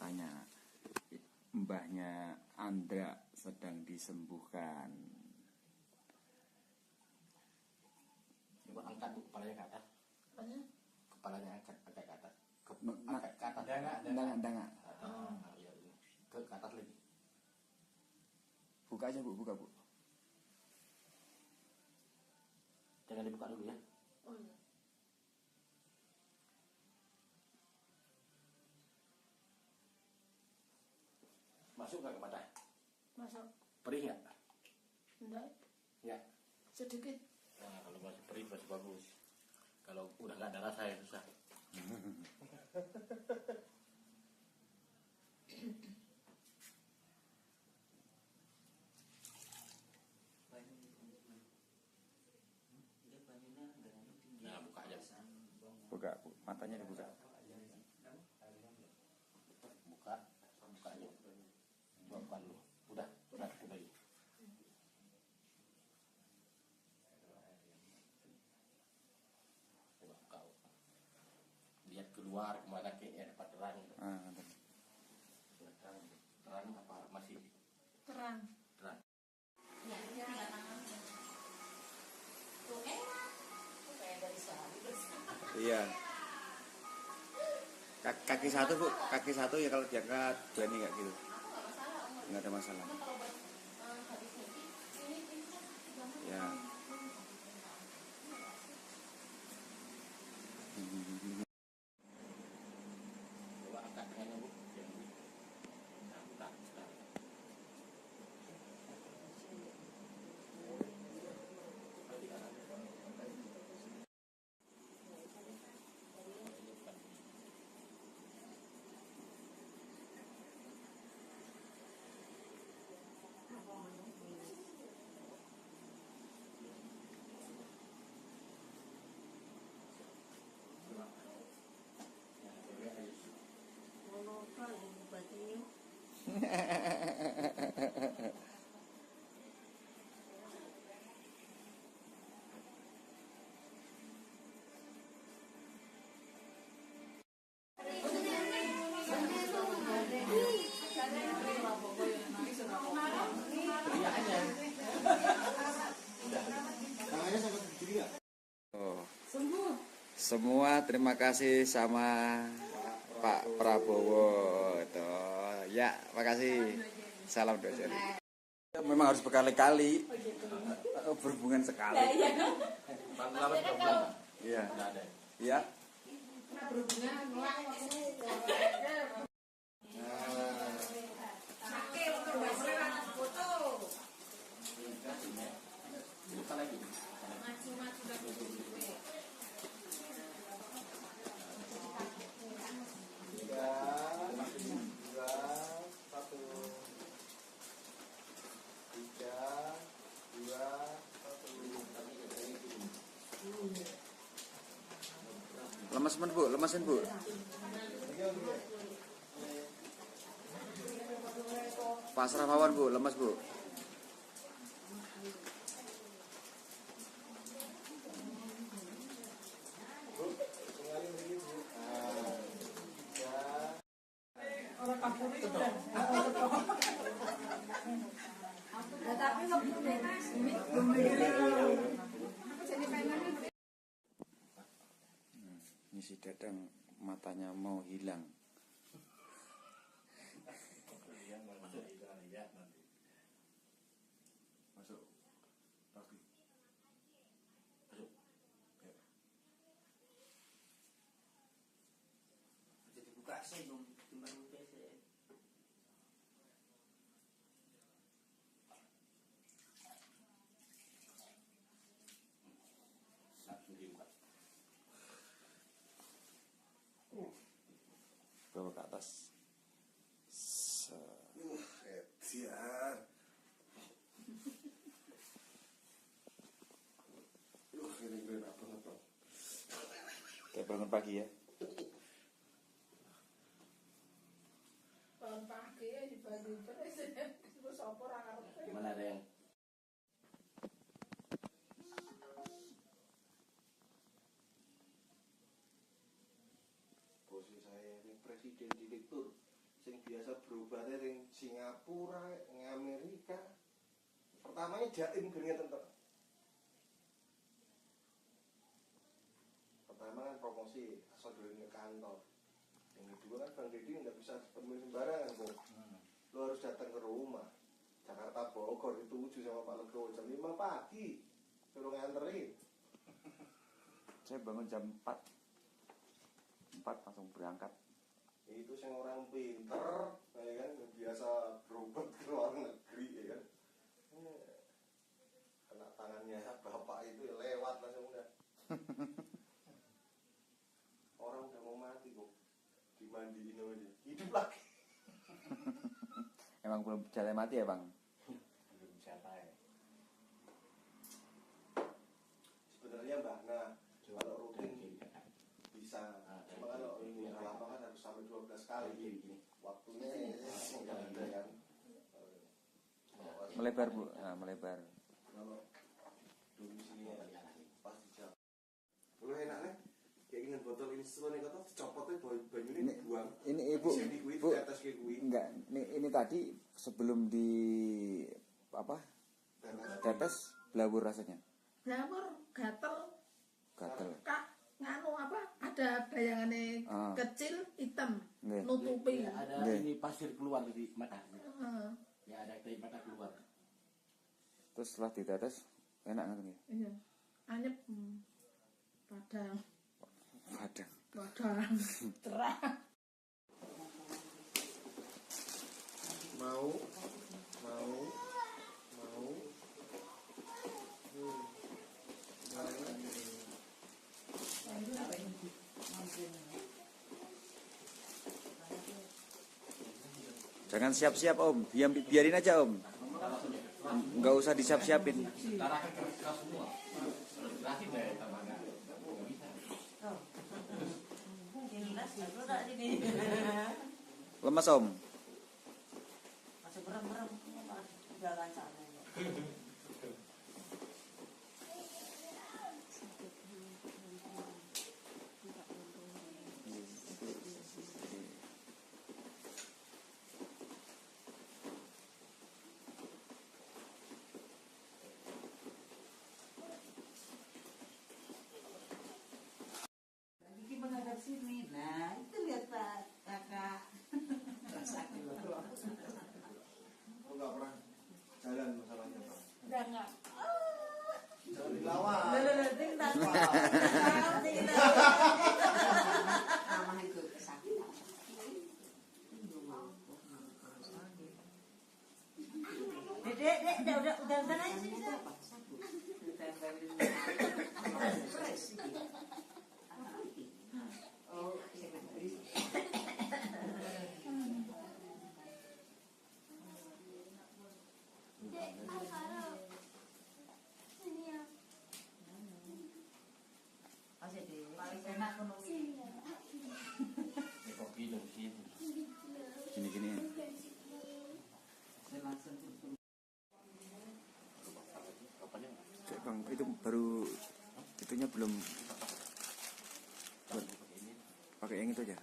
katanya mbahnya Andra sedang disembuhkan. Coba angkat kepalanya ke atas. Kepalanya angkat ke atas. Angkat ke atas. Danga. Ke atas lagi. Buka aja Bu, buka Bu. Jangan dibuka dulu ya. Oh iya. Masuk nggak ke mata? Masuk. Perih nggak? Enggak. Ya. Sedikit. Nah, kalau masih perih masih bagus. Kalau udah nggak ada rasa ya susah. Nah, buka aja. Buka Bu, matanya dibuka. Buka aja. Buka dulu. Udah lagi. Coba kau lihat keluar kemana kayaknya dapat terang. Terang apa masih Terang. terang? Ya, tuh enak. Tuh kayak dari sehari terus. Iya. Kaki satu Bu, kaki satu ya kalau diangkat berani nggak gitu? Nggak ada masalah. Ya. Coba angkat tangannya Bu. Nah, buka. Oh. Semua terima kasih sama Pak Prabowo itu. Ya, makasih. Salam doa jari. Memang harus berkali-kali berhubungan sekali. Iya. Iya. Lemesin Bu, lemesin Bu. Pasrah mawon Bu, lemes Bu. Tapi Ini si Dadang matanya mau hilang. Masuk. Lagi. Jadi buka sih dong, timbang PC. Langsung dibuka. Bawa ke atas. Siar. Ini apa? Kayak bangun pagi ya. bangun pagi ya di baju terus sopor akar. Gimana ada yang Posisi saya ini presiden direktur. sing biasa berobatnya ning Singapura, ning Amerika. Pertamanya Jaim gengnya tentu. Pertama kan promosi, asal dulu ke kantor. Yang kedua kan Bang Deddy nggak bisa penuhi sembarangan kok. Lo harus datang ke rumah. Jakarta Bogor dituju sama Pak Legowo jam 5 pagi. Suruh nganterin. Saya bangun jam 4 langsung berangkat. Itu yang orang pinter, ya kan, yang biasa berobat ke luar negeri, ya kan. Kena tangannya bapak itu ya lewat langsung udah. Orang udah mau mati kok, dimandiin aja, hidup lagi. Emang belum jalan mati ya bang? Belum siapa ya. Sebenarnya Mbak, nah kalau rutin bisa, cuma kalau ini lama kan harus sampai 12 kali. Waktunya nggak ada kan. Melebar bu, nah, melebar. Kalau domisilinya pasti jauh. Lu enak nih, kayak ingin botol ini semua nih kata dicopotnya banyu ini dibuang. Ini ibu, bu, enggak, ini tadi sebelum di apa? Tetes belabur rasanya. Jamur gatel. Gatel. Kak nganu apa? Ada bayangannya kecil hitam Nggih. nutupi. Ya, ada Nggih. ini pasir keluar dari mata. Heeh. Ya ada dari mata keluar. Terus setelah ditetes enak kan ya? Iya. Anyep. Padang. Padang. Padang. Cerah. Mau. Jangan siap-siap om, biarin aja om. Nggak usah disiap-siapin. Darah kan keras semua. Lagi deh tamangnya. Lemas om. Masih berem-berem jalan sana. Menghadap sini, nah itu lihat Pak kakak. Sakit loh. Oh nggak pernah jalan masalahnya Pak. Udah nggak. Jangan dilawan. Tinggal. Mama itu kesakitan. Dek, udah naik sini. Gini-gini. Cek bang, itu baru itunya belum pakai yang itu aja.